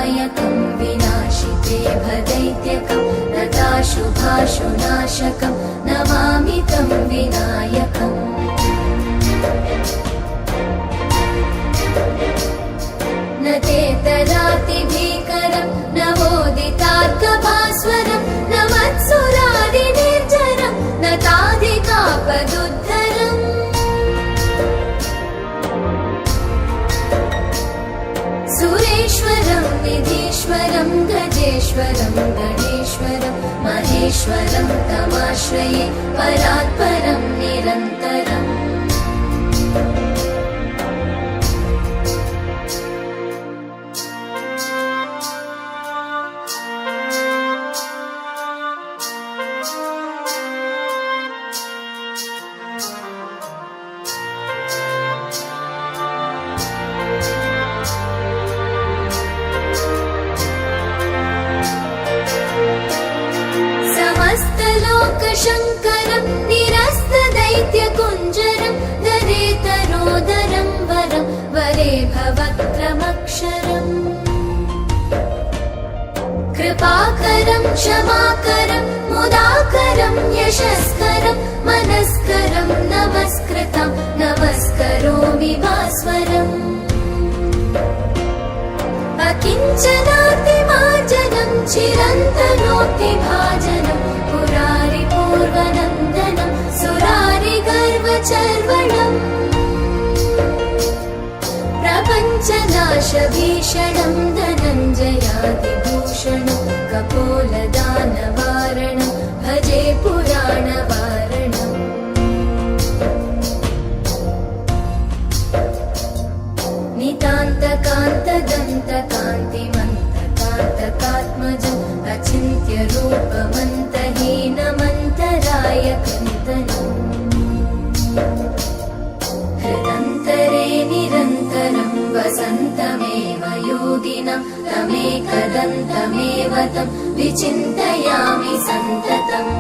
विनायकं विनाशिते भदैत्यकं नताशुभाशुनाशकं नमामि तं विनायकम् न ते तरातिभीकरं नवोदितार्कभास्वरं न मत्सुरादिनिर्जरं न ताधिकापदुद्धरम् सुरेश्वरं निधीश्वरं गजेश्वरं गणेश्वरं महेश्वरं तमाश्रये परात्परं निरन्तरम् शङ्करं निरस्तदैत्यकुञ्जरं दरेतरोदरं वरं वरे भवक्रमक्षरम् कृपाकरं क्षमाकरं मुदाकरं यशस्करं मनस्करं नमस्कृतं नमस्करोमि भास्वरम् अकिञ्चनातिमार्जनं चिरन्तनोक्तिभाजनं पुरारिपूर्वनन्दनं सुरारिगर्वचर्वणम् प्रपञ्चनाशभीषणं धनञ्जयादिभूषणं कपोलदानवारणं भजे पुराणवारणम् नितान्तकान्तदन्तकान्तिमन्तकान्तकात्मजम् अचिन्त्यरूपमन्तहीनमन्तरायकन्दनम् हृदन्तरे निरन्तरं वसन्तमेव योगिनं तमेकदन्तमेव तं विचिन्तयामि सन्ततम्।